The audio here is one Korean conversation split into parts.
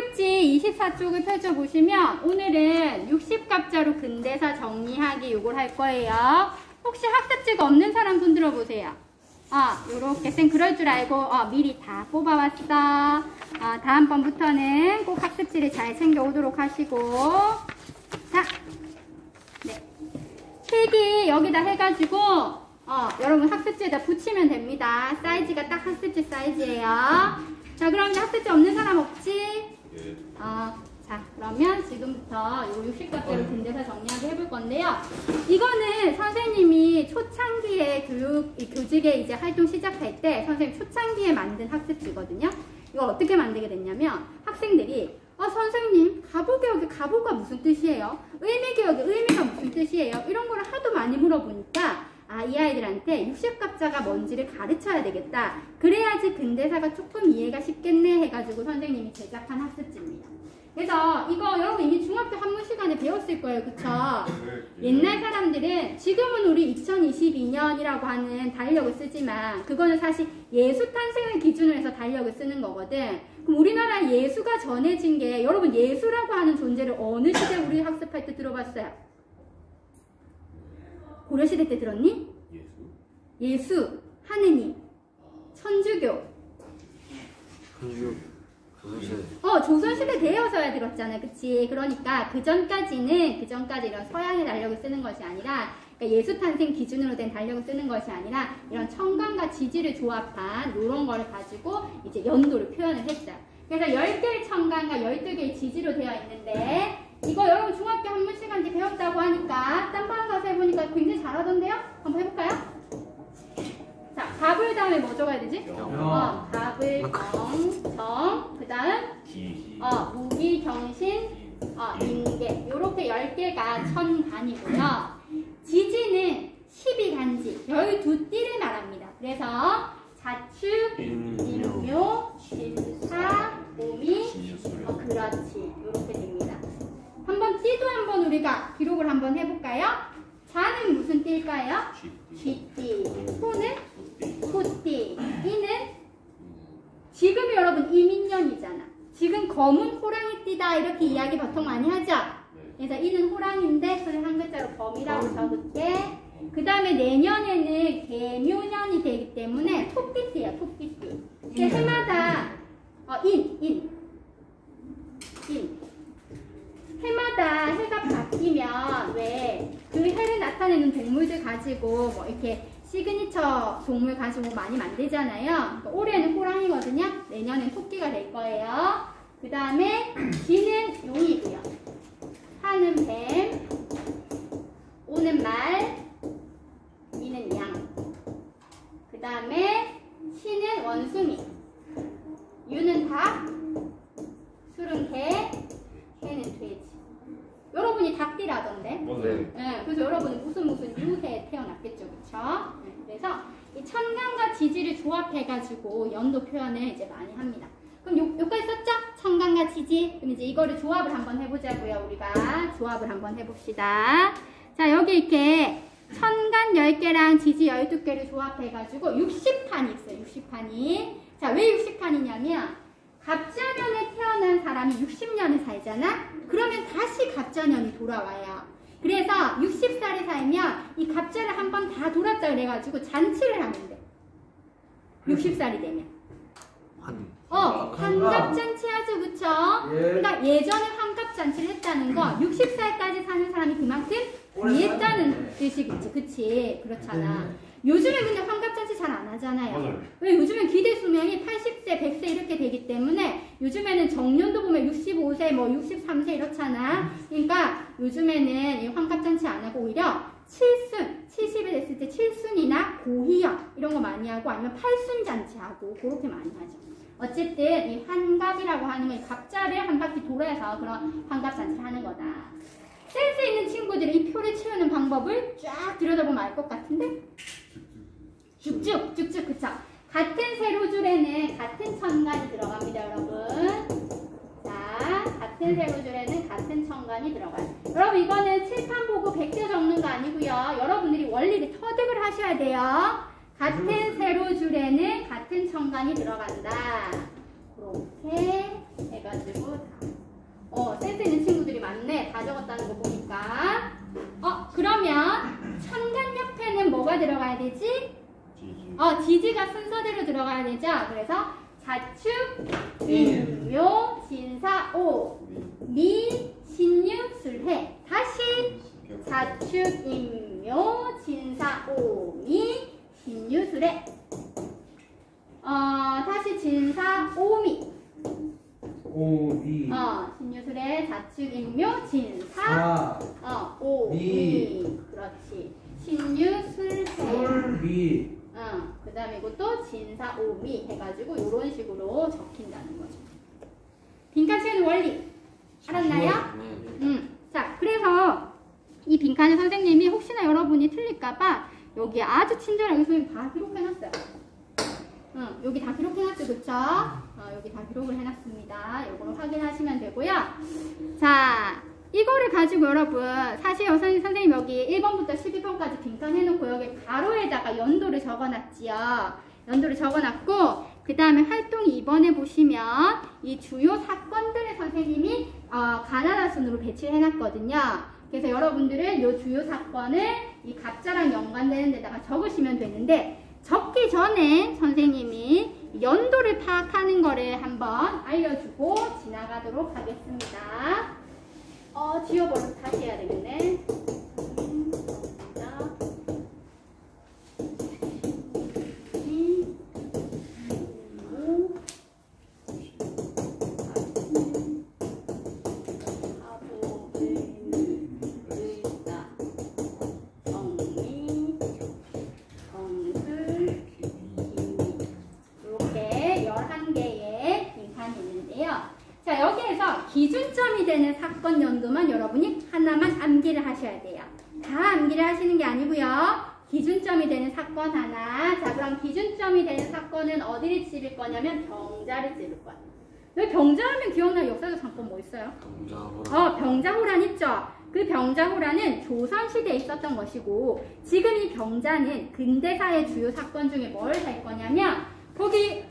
학습지 24쪽을 펼쳐보시면 오늘은 60갑자로 근대사 정리하기 요걸 할 거예요. 혹시 학습지가 없는 사람 손 들어보세요. 요렇게 쌤 그럴 줄 알고 미리 다 뽑아왔어. 다음번부터는 꼭 학습지를 잘 챙겨오도록 하시고. 자, 네. 필기 여기다 해가지고 여러분 학습지에다 붙이면 됩니다. 사이즈가 딱 학습지 사이즈예요. 자, 그러면 학습지 없는 사람 없지? 예. 자, 그러면 지금부터 요 60갑자로 근대사 정리하기 해볼 건데요. 이거는 선생님이 초창기에 교직에 이제 활동 시작할 때 선생님 초창기에 만든 학습지거든요. 이걸 어떻게 만들게 됐냐면 학생들이 선생님 가부개혁의 가부가 무슨 뜻이에요? 의미개혁의 의미가 무슨 뜻이에요? 이런 거를 하도 많이 물어보니까 이 아이들한테 60갑자가 뭔지를 가르쳐야 되겠다. 그래야지 근대사가 조금 이해가 쉽겠네 해가지고 선생님이 제작한 학습지입니다. 그래서 이거 여러분 이미 중학교 한문 시간에 배웠을 거예요. 그쵸? 옛날 사람들은 지금은 우리 2022년이라고 하는 달력을 쓰지만 그거는 사실 예수 탄생을 기준으로 해서 달력을 쓰는 거거든. 그럼 우리나라 예수가 전해진 게 여러분 예수라고 하는 존재를 어느 시대 우리 학습할 때 들어봤어요? 고려시대 때 들었니? 예수, 하느님, 천주교. 조선시대 되어서야 들었잖아. 그치? 그러니까 그 전까지 이런 서양의 달력을 쓰는 것이 아니라 그러니까 예수 탄생 기준으로 된 달력을 쓰는 것이 아니라 이런 천간과 지지를 조합한 이런 거를 가지고 이제 연도를 표현을 했어요. 그래서 10개의 천간과 12개의 지지로 되어 있는데 이거 여러분 중학교 한문 시간 뒤 배웠다고 하니까 딴방 가서 해보니까 굉장히 잘하던데요? 한번 해볼까요? 자, 갑을 다음에 뭐 적어야 되지? 갑을 정, 그 다음 무기, 경신, 인계 요렇게 10개가 천간이고요. 지지는 12간지 12띠를 말합니다. 그래서 자축, 인묘, 진사, 오미, 그렇지 요렇게 됩니다. 한번 띠도 한번 우리가 기록을 한번 해볼까요? 자는 무슨 띠일까요? 쥐띠. 소는 소띠. 이는 지금 여러분 이민년이잖아. 지금 검은 호랑이 띠다 이렇게 이야기 보통 많이 하죠? 그래서 이는 호랑이인데 소를 한 글자로 검이라고 적을게. 그 다음에 내년에는 개묘년이 되기 때문에 토끼띠야 토끼띠. 해마다 인 해마다 해가 바뀌면 왜 그 해를 나타내는 동물들 가지고 뭐 이렇게 시그니처 동물 가지고 많이 만들잖아요. 그러니까 올해는 호랑이거든요. 내년엔 토끼가 될 거예요. 그 다음에 쥐는 용이고요. 하는 뱀, 오는 말, 이는 양. 그 다음에 시는 원숭이, 유는 닭, 술은 개, 해는 돼지. 여러분이 닭띠라던데? 네, 그래서 여러분은 무슨 유해에 태어났겠죠, 그쵸? 네, 그래서 이 천간과 지지를 조합해가지고 연도 표현을 이제 많이 합니다. 그럼 여기까지 썼죠? 천간과 지지. 그럼 이제 이거를 조합을 한번 해보자고요. 우리가 조합을 한번 해봅시다. 자, 여기 이렇게 천간 10개랑 지지 12개를 조합해가지고 60판이 있어요. 60판이. 자, 왜 60판이냐면 갑자년에 태어난 사람이 60년을 살잖아? 그러면 다시 갑자년이 돌아와요. 그래서 60살이 살면 이 갑자를 한번 다 돌았다 그래가지고 잔치를 하면 돼. 60살이 되면. 환갑잔치 하죠, 그쵸? 그러니까 예전에 환갑잔치를 했다는 거 60살까지 사는 사람이 그만큼 이했다는 뜻이겠지, 그치? 그렇잖아. 요즘에 근데 환갑잔치 잘 안 하잖아요. 맞아요. 왜 요즘엔 기대 수명이 80세, 100세 이렇게 되기 때문에 요즘에는 정년도 보면 65세, 뭐 63세 이렇잖아. 그러니까 요즘에는 이 환갑잔치 안 하고 오히려 7순, 70이 됐을 때 7순이나 고희영 이런 거 많이 하고 아니면 8순 잔치하고 그렇게 많이 하죠. 어쨌든 이 환갑이라고 하는 건 갑자를 한 바퀴 돌아서 그런 환갑잔치를 하는 거다. 센스 있는 친구들이 이 표를 채우는 방법을 쫙 들여다보면 알 것 같은데? 쭉쭉, 그쵸? 같은 세로줄에는 같은 천간이 들어갑니다, 여러분. 자, 같은 세로줄에는 같은 천간이 들어가요. 여러분, 이거는 칠판 보고 베껴 적는 거 아니고요. 여러분들이 원리를 터득을 하셔야 돼요. 같은 세로줄에는 같은 천간이 들어간다. 그렇게 해가지고 지지가 순서대로 들어가야 되죠. 그래서 자축, 임묘, 진사, 오, 미, 신유, 술해. 다시 자축, 임묘, 진사, 오, 미, 신유, 술해. 다시 진사, 오미. 오미. 신유술의 자축, 임묘, 진사, 오미. 그렇지. 신유술해. 술미. 그 다음에 이것도 진사, 오미 해가지고 이런 식으로 적힌다는 거죠. 빈칸 채우는 원리 알았나요? 자, 그래서 이 빈칸에 선생님이 혹시나 여러분이 틀릴까봐 여기 아주 친절하게 선생님 다 기록해놨어요. 여기 다 기록해놨죠, 그쵸? 여기 다 기록을 해놨습니다. 요거를 확인하시면 되고요. 자, 이거를 가지고 여러분, 사실 선생님 여기 1번부터 12번까지 빈칸 해놓고 여기 가로에다가 연도를 적어놨지요. 연도를 적어놨고, 그 다음에 활동 2번에 보시면 이 주요 사건들을 선생님이 가나다 순으로 배치를 해놨거든요. 그래서 여러분들은 이 주요 사건을 이 갑자랑 연관되는 데다가 적으시면 되는데, 적기 전에 선생님이 연도를 파악하는 거를 한번 알려주고 지나가도록 하겠습니다. 지워버려서 다시 해야 되겠네. 기준점이 되는 사건 연도만 여러분이 하나만 암기를 하셔야 돼요. 다 암기를 하시는 게 아니고요. 기준점이 되는 사건 하나. 자, 그럼 기준점이 되는 사건은 어디를 찝을 거냐면 병자를 찝을 거예요. 여기 병자하면 기억나는 역사적 사건 뭐 있어요? 병자호란. 병자호란 있죠. 그 병자호란은 조선시대에 있었던 것이고, 지금 이 병자는 근대사의 주요 사건 중에 뭘 할 거냐면, 거기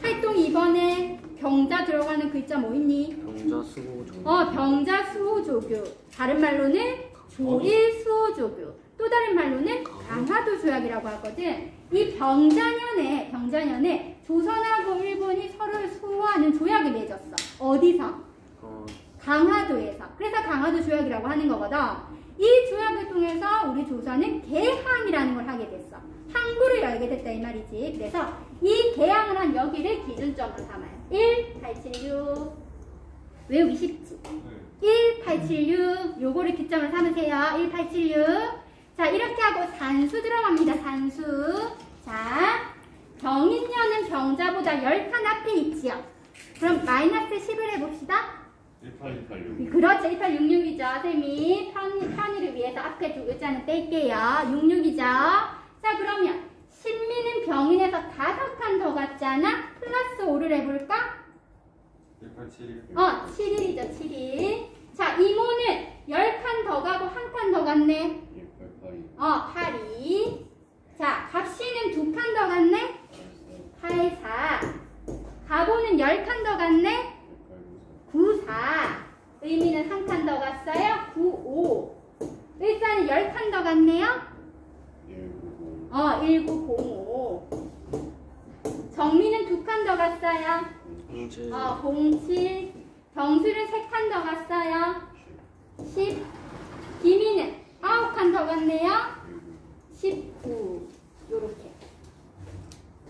활동 2번에 병자 들어가는 글자 뭐 있니? 병자수호조교. 병자수호조교. 다른 말로는 조일수호조교. 또 다른 말로는 강화도조약이라고 하거든. 이 병자년에 조선하고 일본이 서로를 수호하는 조약을 맺었어. 어디서? 강화도에서. 그래서 강화도조약이라고 하는 거거든. 이 조약을 통해서 우리 조선은 개항이라는 걸 하게 됐어. 항구를 열게 됐다 이 말이지. 그래서 이 개항을 한 여기를 기준점으로 삼아요. 1876 외우기 쉽지? 1876 요거를 기점으로 삼으세요. 1876. 자, 이렇게 하고 산수 들어갑니다. 산수. 자, 병인년은 병자보다 10칸 앞에 있지요. 그럼 마이너스 10을 해봅시다. 1866. 그렇죠. 1866이죠. 쌤이 편의를 위해서 앞에 두 글자는 뺄게요. 66이죠. 자, 그러면 신민은 병인에서 5칸 더 갔잖아. 플러스 5를 해볼까? 1871. 7일이죠. 7일. 자, 이모는 10칸 더 가고 1칸 더 갔네. 82. 자, 갑씨는 2칸 더 갔네. 84. 가보는 10칸 더 갔네. 94. 의미는 1칸 더 갔어요. 95. 을사는 10칸 더 갔네요. 1905. 정미는 2칸 더 갔어요. 07. 병수는 3칸 더 갔어요. 10. 기미는 9칸 더 갔네요. 19. 요렇게.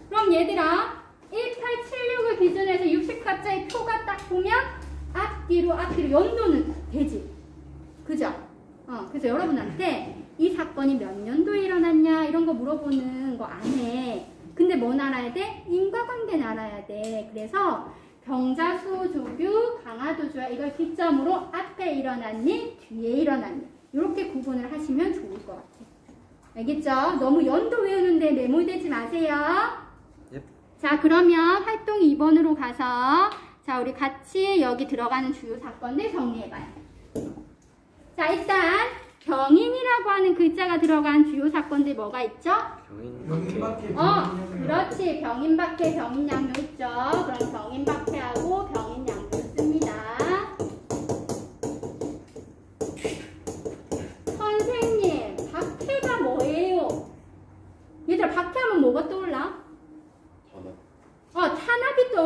그럼 얘들아, 1876을 기준해서 60가짜리 표가 딱 보면 앞뒤로 연도는 되지. 그죠? 그래서 여러분한테 이 사건이 몇 년도에 일어났냐 이런 거 물어보는 거 안 해. 근데 뭐 알아야 돼? 인과관계는 알아야 돼. 그래서 병자수호조교, 강화도조약 이걸 기점으로 앞에 일어난 일, 뒤에 일어난 일 이렇게 구분을 하시면 좋을 것 같아요. 알겠죠? 너무 연도 외우는데 매몰되지 마세요. 예. 자, 그러면 활동 2번으로 가서 자, 우리 같이 여기 들어가는 주요 사건들 정리해봐요. 자, 일단 병인이라고 하는 글자가 들어간 주요 사건들 뭐가 있죠? 병인박해. 그렇지. 병인박해, 병인양묘 있죠. 그럼 병인박해하고 병인양묘 씁니다. 선생님, 박해가 뭐예요? 얘들아, 박해하면 뭐가 떠올라?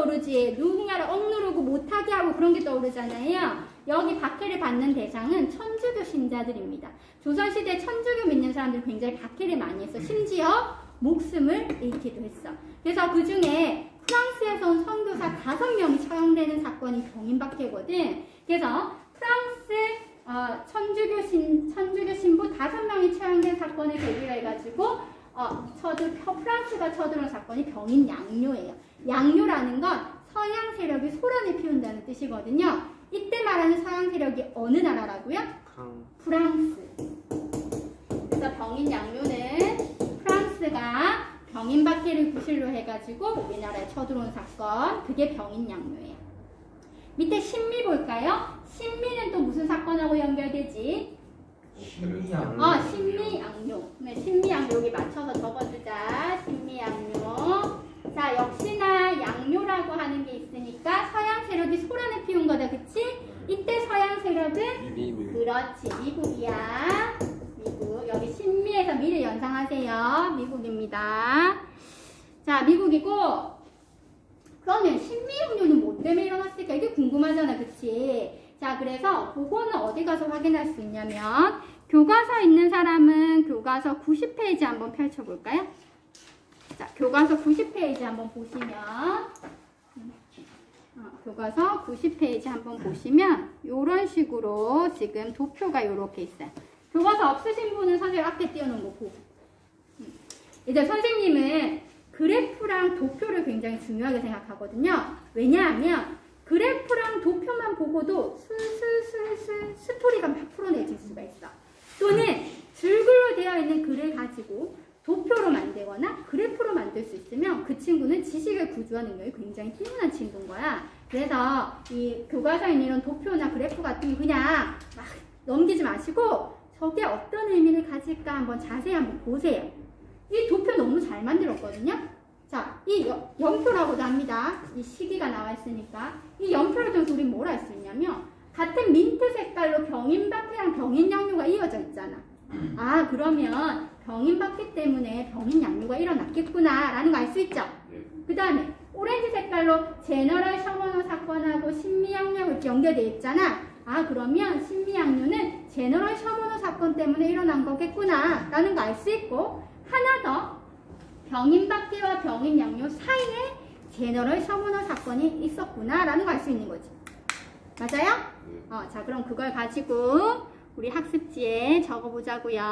떠오르지. 누구냐를 억누르고 못하게 하고 그런 게 떠오르잖아요. 여기 박해를 받는 대상은 천주교 신자들입니다. 조선시대 천주교 믿는 사람들이 굉장히 박해를 많이 했어. 심지어 목숨을 잃기도 했어. 그래서 그 중에 프랑스에서 온 선교사 5명이 처형되는 사건이 병인박해거든. 그래서 프랑스 천주교 신부 5명이 처형된 사건을 계기로 해가지고 프랑스가 쳐들어온 사건이 병인 양요예요. 양요라는 건 서양 세력이 소란을 피운다는 뜻이거든요. 이때 말하는 서양 세력이 어느 나라라고요? 프랑스. 그래서 병인 양요는 프랑스가 병인박해를 구실로 해가지고 우리나라에 쳐들어온 사건, 그게 병인 양요예요. 밑에 신미 볼까요? 신미는 또 무슨 사건하고 연결되지? 신미양. 신미양요. 네, 신미양요 여기 맞춰서 적어주자. 신미양요. 자, 역시나 양요라고 하는 게 있으니까 서양 세력이 소란을 피운 거다, 그치? 이때 서양 세력은 미국. 그렇지, 미국이야. 미국. 여기 신미에서 미를 연상하세요. 미국입니다. 자, 미국이고. 그러면 신미양요는 뭐 때문에 일어났을까? 이게 궁금하잖아, 그치? 자, 그래서 그거는 어디 가서 확인할 수 있냐면 교과서 있는 사람은 교과서 90페이지 한번 펼쳐볼까요? 자, 교과서 90페이지 한번 보시면 교과서 90페이지 한번 보시면 이런 식으로 지금 도표가 이렇게 있어요. 교과서 없으신 분은 선생님 앞에 띄워놓은 거 보고. 이제 선생님은 그래프랑 도표를 굉장히 중요하게 생각하거든요. 왜냐하면 그래프랑 도표만 보고도 슬슬슬슬 스토리가 막 풀어내질 수가 있어. 또는 줄글로 되어 있는 글을 가지고 도표로 만들거나 그래프로 만들 수 있으면 그 친구는 지식을 구조하는 능력이 굉장히 뛰어난 친구인 거야. 그래서 이 교과서에 있는 이런 도표나 그래프 같은 거 그냥 막 넘기지 마시고 저게 어떤 의미를 가질까 한번 자세히 한번 보세요. 이 도표 너무 잘 만들었거든요. 자, 이 연표라고도 합니다. 이 시기가 나와 있으니까. 이 연표를 통해서 우리 뭘 할 수 있냐면 같은 민트 색깔로 병인박해랑 병인양요가 이어져 있잖아. 아, 그러면 병인박해 때문에 병인양요가 일어났겠구나 라는 거 알 수 있죠? 그 다음에 오렌지 색깔로 제너럴 셔먼호 사건하고 신미양요가 이렇게 연결되어 있잖아. 아, 그러면 신미양요는 제너럴 셔먼호 사건 때문에 일어난 거겠구나 라는 거 알 수 있고, 하나 더 병인박해와 병인양요 사이에 제너럴 셔먼호 사건이 있었구나 라는 거 알 수 있는 거지. 맞아요? 자, 그럼 그걸 가지고 우리 학습지에 적어보자고요.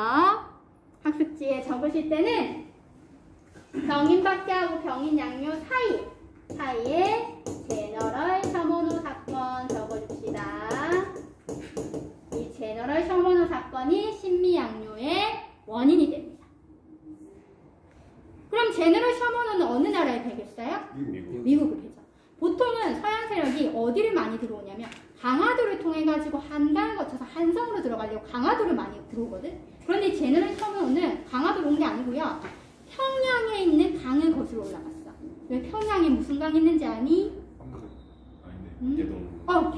학습지에 적으실 때는 병인박해하고 병인양요 사이에 제너럴 셔먼호 사건 적어줍시다. 이 제너럴 셔먼호 사건이 신미양요의 원인이 됩니다. 그럼 제너럴 셔먼호는 어느 나라에 되겠어요? 미국을 되죠. 보통은 서양 세력이 어디를 많이 들어오냐면 강화도를 통해 가지고 한강을 거쳐서 한성으로 들어가려고 강화도를 많이 들어오거든. 그런데 제너럴 셔먼호는 강화도로 온 게 아니고요. 평양에 있는 강을 거슬러 올라갔어. 왜 평양에 무슨 강이 있는지 아니?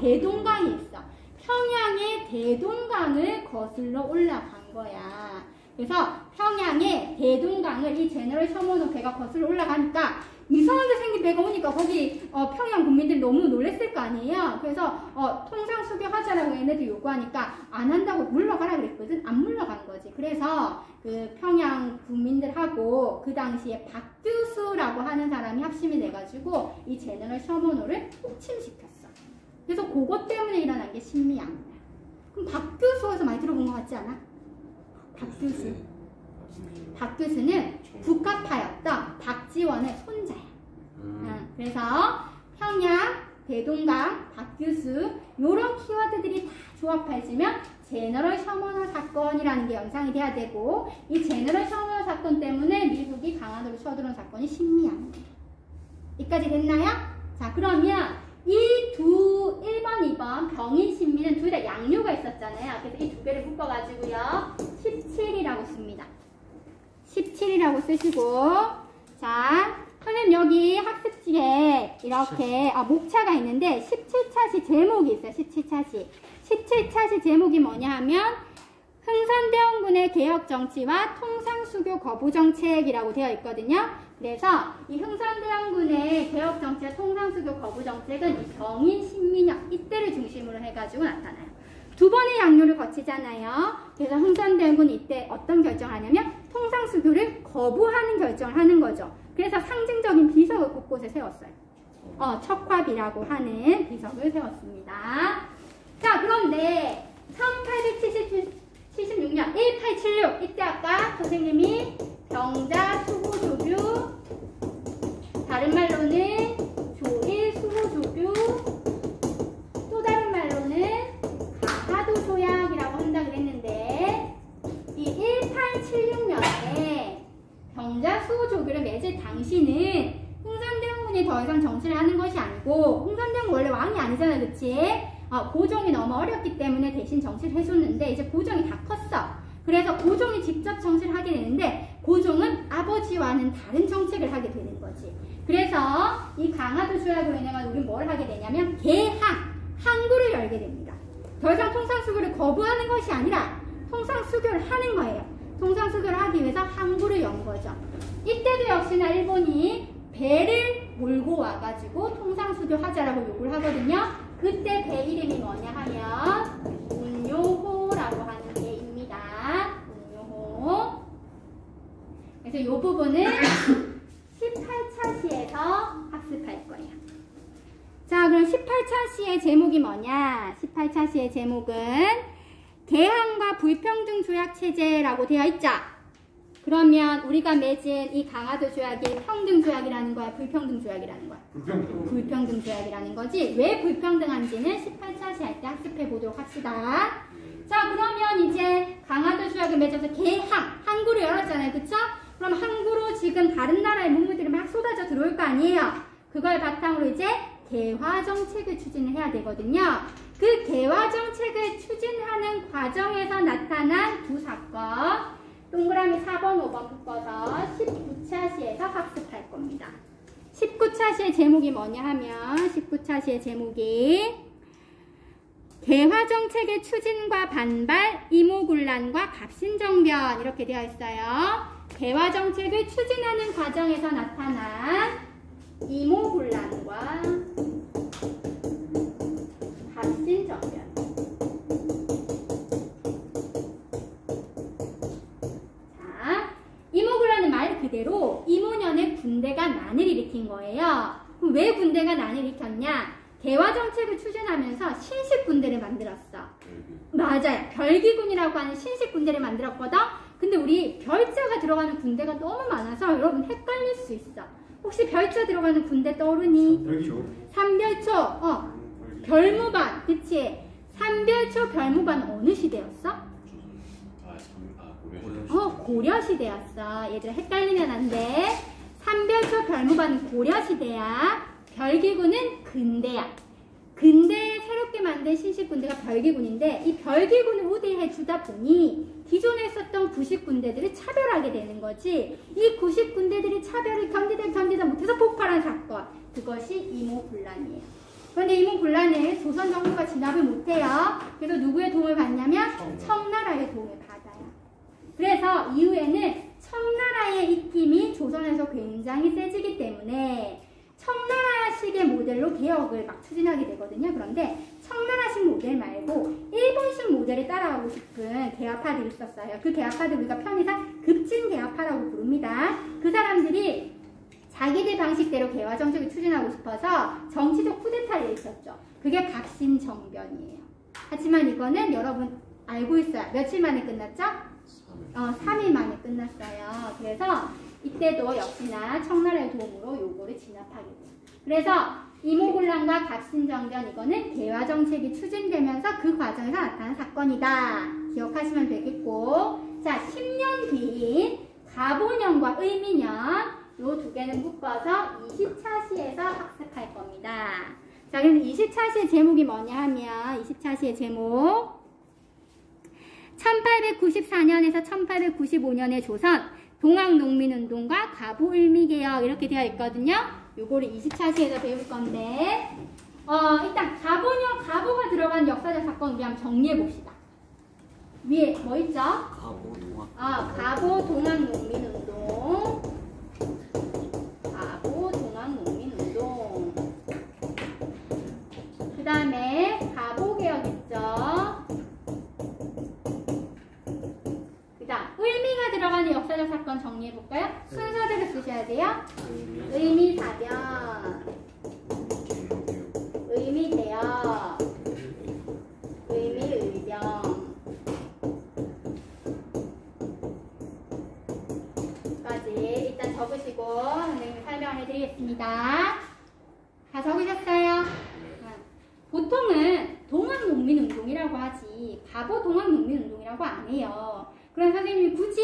대동강이 있어. 평양에 대동강을 거슬러 올라간 거야. 그래서 평양에 대동강을 이 제너럴 셔먼호 배가 거슬러 올라가니까 이상하게 생긴 배가 오니까 거기 평양 국민들이 너무 놀랬을 거 아니에요. 그래서 통상 수교하자라고 얘네들 요구하니까 안 한다고 물러가라 그랬거든. 안 물러간 거지. 그래서 그 평양 국민들하고 그 당시에 박규수라고 하는 사람이 합심이 돼가지고 이 제너럴 셔먼호를 폭침시켰어. 그래서 그것 때문에 일어난 게 신미양요야. 그럼 박규수에서 많이 들어본 것 같지 않아? 박규수. 박규수는 국가파였던 박지원의 손자야. 그래서 평양, 대동강, 박규수 요런 키워드들이 다 조합해지면 제너럴 셔먼호 사건이라는 게 연상이 돼야 되고, 이 제너럴 셔먼호 사건 때문에 미국이 강화도로 쳐들어온 사건이 신미양요. 여기까지 됐나요? 자, 그러면 이 1번, 2번 병인, 신미는 둘 다 양요가 있었잖아요. 그래서 이 두 개를 묶어가지고요 17이라고 씁니다. 17이라고 쓰시고, 자, 선생님 여기 학습지에 이렇게 목차가 있는데 17차시 제목이 있어요. 17차시. 17차시 제목이 뭐냐 하면 흥선대원군의 개혁 정치와 통상수교 거부 정책이라고 되어 있거든요. 그래서 이 흥선대원군의 개혁 정치와 통상수교 거부 정책은 이 병인, 신민혁 이때를 중심으로 해가지고 나타나요. 두 번의 양료를 거치잖아요. 그래서 흥선대원군이 이때 어떤 결정을 하냐면 통상수교를 거부하는 결정을 하는 거죠. 그래서 상징적인 비석을 곳곳에 세웠어요. 척화비라고 하는 비석을 세웠습니다. 자, 그런데 1876년 1876 이때 아까 선생님이 병자 수호조규, 다른 말로는 조일 수호조규, 또 다른 말로는 가하도 조약이라고 한다 그랬는데 이 1876년에 병자 수호조규를 맺을 당시는 흥선대원군이 더 이상 정치를 하는 것이 아니고, 흥선대원군 원래 왕이 아니잖아, 그치? 고종이 너무 어렵기 때문에 대신 정치를 해줬는데 이제 고종이 다 컸어. 그래서 고종이 직접 정치를 하게 되는데 고종은 아버지와는 다른 정책을 하게 되는 거지. 그래서 이 강화도 조약으로 인해 우리는 뭘 하게 되냐면 항구를 열게 됩니다. 더 이상 통상수교를 거부하는 것이 아니라 통상수교를 하는 거예요. 통상수교를 하기 위해서 항구를 연 거죠. 이때도 역시나 일본이 배를 몰고 와가지고 통상수교 하자라고 요구를 하거든요. 그때 배 이름이 뭐냐 하면 운요호라고 하는 배입니다. 운요호. 그래서 이 부분은 18차 시에서 학습할 거예요. 자, 그럼 18차 시의 제목이 뭐냐? 18차 시의 제목은 개항과 불평등 조약 체제라고 되어 있죠. 그러면 우리가 맺은 이 강화도 조약이 평등 조약이라는 거야, 불평등 조약이라는 거야? 불평등 조약이라는 거지. 왜 불평등한지는 18차 시 할 때 학습해 보도록 합시다. 자, 그러면 이제 강화도 조약을 맺어서 항구를 열었잖아요, 그쵸? 그럼 항구로 지금 다른 나라의 문물들이 막 쏟아져 들어올 거 아니에요? 그걸 바탕으로 이제 개화 정책을 추진을 해야 되거든요. 그 개화 정책을 추진하는 과정에서 나타난 두 사건, 동그라미 4번, 5번 묶어서 19차 시에서 학습할 겁니다. 19차 시의 제목이 뭐냐 하면 19차 시의 제목이 개화정책의 추진과 반발, 이모군란과 갑신정변 이렇게 되어 있어요. 개화정책을 추진하는 과정에서 나타난 이모군란과 갑신정변. 이모군란은 말 그대로 이모년의 군대가 난을 일으킨 거예요. 그럼 왜 군대가 난을 일으켰냐? 개화정책을 추진하면서 신식군대를 만들었어. 맞아요. 별기군이라고 하는 신식군대를 만들었거든. 근데 우리 별자가 들어가는 군대가 너무 많아서 여러분 헷갈릴 수 있어. 혹시 별자 들어가는 군대 떠오르니? 삼별초. 별무반. 그치? 삼별초 별무반 어느 시대였어? 고려시대였어. 얘들아 헷갈리면 안 돼. 삼별초 별무반은 고려시대야. 별기군은 근대야. 근대에 새롭게 만든 신식군대가 별기군인데 이 별기군을 우대해 주다 보니 기존에 있었던 구식군대들을 차별하게 되는 거지. 이 구식군대들이 차별을 견디다 못해서 폭발한 사건. 그것이 이모군란이에요. 그런데 이모군란을 조선 정부가 진압을 못해요. 그래서 누구의 도움을 받냐면 청나라의 도움을 받아요. 그래서 이후에는 청나라의 입김이 조선에서 굉장히 세지기 때문에 청나라식의 모델로 개혁을 막 추진하게 되거든요. 그런데 청나라식 모델 말고 일본식 모델을 따라가고 싶은 개화파들이 있었어요. 그 개화파들 우리가 편의상 급진 개화파라고 부릅니다. 그 사람들이 자기들 방식대로 개화 정책을 추진하고 싶어서 정치적 쿠데타를 일으켰죠. 그게 갑신정변이에요. 하지만 이거는 여러분 알고 있어요. 며칠 만에 끝났죠? 3일 만에 끝났어요. 그래서 이때도 역시나 청나라의 도움으로 요거를 진압하게 돼요. 그래서 이모군란과 갑신정변 이거는 개화정책이 추진되면서 그 과정에서 나타난 사건이다. 기억하시면 되겠고, 자 10년 뒤인 가보년과 의미년 요 두 개는 묶어서 20차 시에서 학습할 겁니다. 자, 그래서 20차 시의 제목이 뭐냐 하면 20차 시의 제목 1894년에서 1895년의 조선 동학농민운동과 가보을미개혁 이렇게 되어 있거든요. 요거를 20차 시에서 배울 건데 일단 가보가 들어간 역사적 사건 우리 한번 정리해 봅시다. 위에 뭐 있죠? 가보 동학 가보 동학농민운동. 가보 동학농민운동. 그 다음에 가보개혁 있죠? 그 다음 의미가 들어가는 역사적 사건 정리해볼까요? 순서대로 쓰셔야 돼요. 의미사변, 의미개혁, 의미의병 까지 일단 적으시고 선생님이 설명을 해드리겠습니다. 다 적으셨어요? 보통은 동학농민운동이라고 하지 가보 동학농민운동이라고 안 해요. 그럼 선생님이 굳이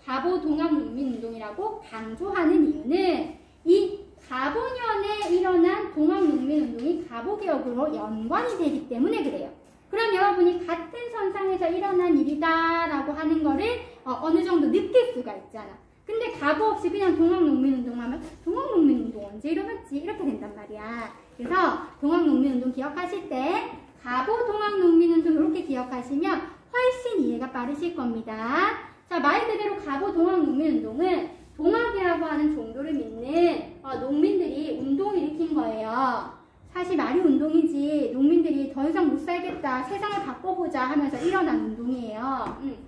가보 동학농민운동이라고 강조하는 이유는 이 가보년에 일어난 동학농민운동이 가보개혁으로 연관이 되기 때문에 그래요. 그럼 여러분이 같은 선상에서 일어난 일이다라고 하는 거를 어느 정도 느낄 수가 있잖아. 근데 가보 없이 그냥 동학농민운동 하면 동학농민운동 언제 일어났지? 이렇게 된단 말이야. 그래서 동학농민운동 기억하실 때 가보 동학농민운동 이렇게 기억하시면 훨씬 이해가 빠르실 겁니다. 자, 말 그대로 가보 동학농민운동은 동학이라고 하는 종교를 믿는 농민들이 운동을 일으킨 거예요. 사실 말이 운동이지 농민들이 더 이상 못 살겠다, 세상을 바꿔보자 하면서 일어난 운동이에요.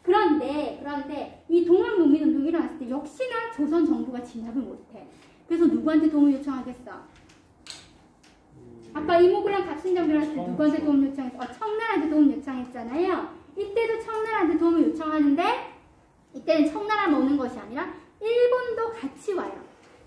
그런데 이 동학농민운동이 일어났을 때 역시나 조선 정부가 진압을 못해. 그래서 누구한테 도움을 요청하겠어? 아까 이모그랑 갑신정변 했을 때 누구한테 도움 요청했어? 청나라한테 도움 요청했잖아요. 이때도 청나라한테 도움을 요청하는데 이때는 청나라만 오는 것이 아니라 일본도 같이 와요.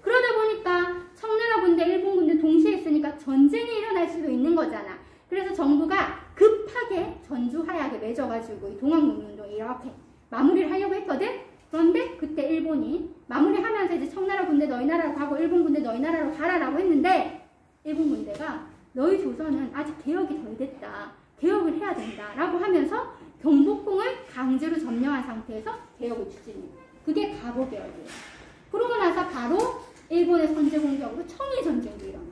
그러다 보니까 청나라 군대, 일본 군대 동시에 있으니까 전쟁이 일어날 수도 있는 거잖아. 그래서 정부가 급하게 전주하약에 맺어가지고 이 동학농민운동 이렇게 마무리를 하려고 했거든? 그런데 그때 일본이 마무리하면서 이제 청나라 군대 너희 나라로 가고 일본 군대 너희 나라로 가라라고 했는데 일본 군대가 너희 조선은 아직 개혁이 덜 됐다. 개혁을 해야 된다. 라고 하면서 경복궁을 강제로 점령한 상태에서 개혁을 추진해요. 그게 가보개혁이에요. 그러고 나서 바로 일본의 선제 공격으로 청일 전쟁도 일어나요.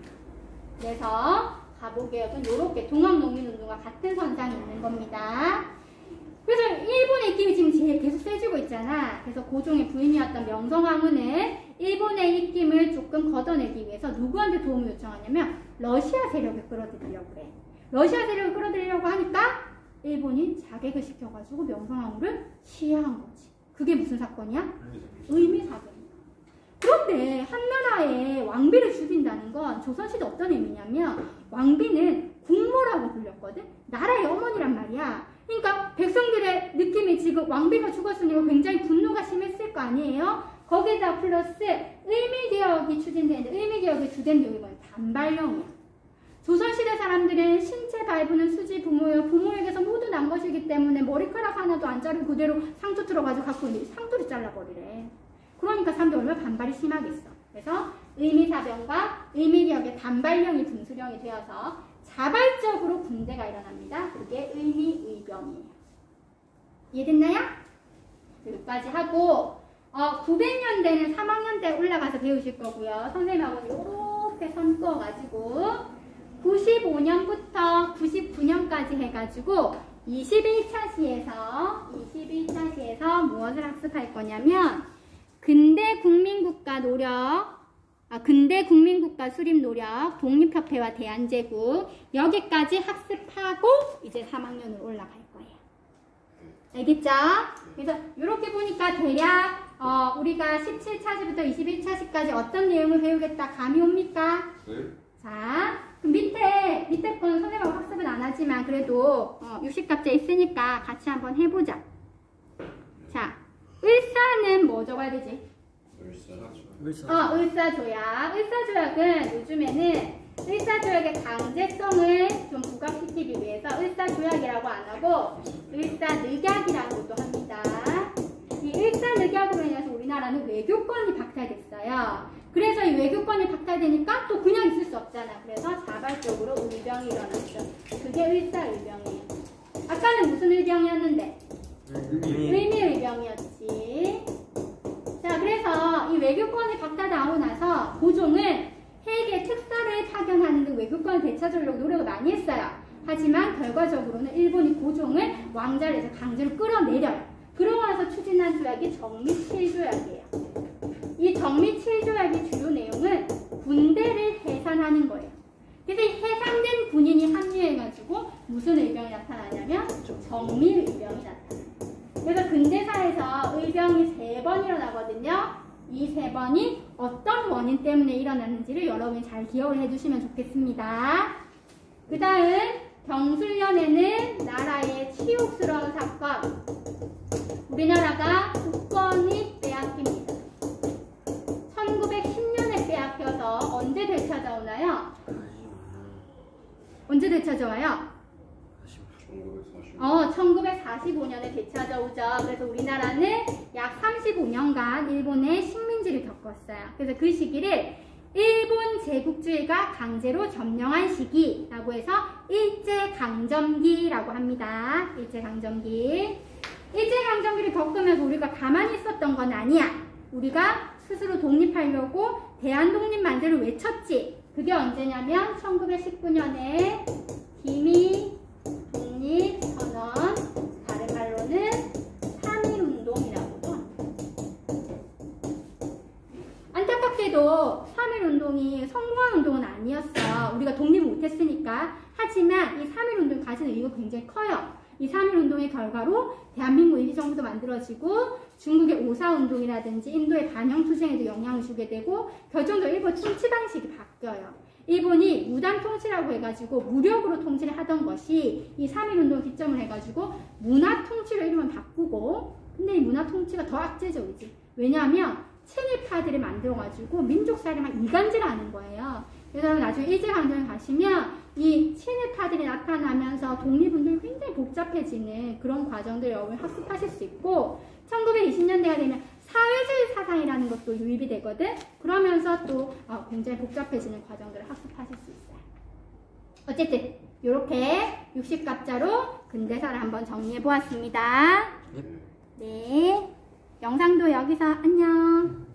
그래서 가보개혁은 이렇게 동학농민운동과 같은 선상에 있는 겁니다. 그래서 일본의 입김이 지금 계속 세지고 있잖아. 그래서 고종의 부인이었던 명성황후는 일본의 입김을 조금 걷어내기 위해서 누구한테 도움을 요청하냐면 러시아 세력을 끌어들이려고 그래. 러시아 세력을 끌어들이려고 하니까 일본이 자객을 시켜가지고 명성황후를 시해한 거지. 그게 무슨 사건이야? 의미사변이야. 그런데 한나라에 왕비를 죽인다는 건 조선시대 어떤 의미냐면 왕비는 국모라고 불렸거든? 나라의 어머니란 말이야. 그러니까 백성들의 느낌이 지금 왕비가 죽었으니까 굉장히 분노가 심했을 거 아니에요? 거기다 플러스 의미개혁이 추진되는데 의미개혁의 주된 내용이 뭐야? 단발령이야. 조선시대 사람들은 신체 발부는 수지 부모예요. 부모에게서 모두 난 것이기 때문에 머리카락 하나도 안 자르고 그대로 상투 틀어가지고 갖고 있는데 상투를 잘라버리래. 그러니까 사람들이 얼마나 반발이 심하겠어. 그래서 의미사변과 의미개혁의 단발령이 분수령이 되어서 자발적으로 군대가 일어납니다. 그게 의미의병이에요. 이해됐나요? 여기까지 하고 900년대는 3학년 때 올라가서 배우실 거고요. 선생님하고 이렇게 선 그어가지고 95년부터 99년까지 해가지고 21차 시에서 무엇을 학습할 거냐면 근대 국민국가 노력, 근대 국민국가 수립 노력, 독립협회와 대한제국 여기까지 학습하고 이제 3학년으로 올라갈 거예요. 알겠죠? 그래서 이렇게 보니까 대략 우리가 17차시부터 21차시까지 어떤 내용을 배우겠다 감이 옵니까? 네. 자, 그럼 밑에 거는 선생님하고 학습은 안 하지만 그래도 60갑자 있으니까 같이 한번 해보자. 자, 을사는 뭐 적어야 되지? 을사조약. 을사조약은 요즘에는 을사조약의 강제성을 좀 부각시키기 위해서 을사조약이라고 안 하고 을사늑약이라고도 합니다. 이 을사늑약으로 인해서 우리나라는 외교권이 박탈됐어요. 그래서 이 외교권이 박탈되니까 또 그냥 있을 수 없잖아. 그래서 자발적으로 의병이 일어났죠. 그게 을사의병이에요. 아까는 무슨 의병이었는데? 의미의병이었지. 자, 그래서 이 외교권이 박탈당하고 나서 고종은 해외에 특사를 파견하는 등 외교권을 되찾으려고 노력을 많이 했어요. 하지만 결과적으로는 일본이 고종을 왕자를 이제 강제로 끌어내려요. 그러고 나서 추진한 조약이 정미칠조약이에요. 이 정미칠조약의 주요 내용은 군대를 해산하는 거예요. 그래서 이 해산된 군인이 합류해가지고 무슨 의병이 나타나냐면 정밀의병이 나타나요. 그래서 근대사에서 의병이 3번 일어나거든요. 이 3번이 어떤 원인 때문에 일어났는지를 여러분이 잘 기억을 해주시면 좋겠습니다. 그 다음 경술련에는 나라의 치욕스러운 사건, 우리나라가 국권이 빼앗깁니다. 1910년에 빼앗겨서 언제 되찾아오나요? 언제 되찾아와요? 1945년에 되찾아오죠. 그래서 우리나라는 약 35년간 일본의 식민지를 겪었어요. 그래서 그 시기를 일본 제국주의가 강제로 점령한 시기라고 해서 일제강점기라고 합니다. 일제강점기. 일제강점기를 겪으면서 우리가 가만히 있었던 건 아니야. 우리가 스스로 독립하려고 대한독립만세를 외쳤지. 그게 언제냐면 1919년에 기미 독립선언, 다른 말로는 3.1운동이라고도 합니다. 안타깝게도 3.1운동이 성공한 운동은 아니었어. 우리가 독립을 못했으니까. 하지만 이 3.1운동이 가진 의의가 굉장히 커요. 이 3.1운동의 결과로 대한민국 임시정부도 만들어지고 중국의 오사운동이라든지 인도의 반영투쟁에도 영향을 주게 되고 결정적으로 일본 통치 방식이 바뀌어요. 일본이 무당 통치라고 해가지고 무력으로 통치를 하던 것이 이 3.1운동을 기점을 해가지고 문화 통치로 이름을 바꾸고, 근데 이 문화 통치가 더 악재적이지. 왜냐하면 친일파들을 만들어가지고 민족사를 막 이간질하는 거예요. 그래서 나중에 일제강점기 가시면 이 친일파들이 나타나면서 독립운동이 굉장히 복잡해지는 그런 과정들을 여러분이 학습하실 수 있고, 1920년대가 되면 사회주의 사상이라는 것도 유입이 되거든. 그러면서 또 굉장히 복잡해지는 과정들을 학습하실 수 있어요. 어쨌든 이렇게 60갑자로 근대사를 한번 정리해 보았습니다. 네, 영상도 여기서 안녕.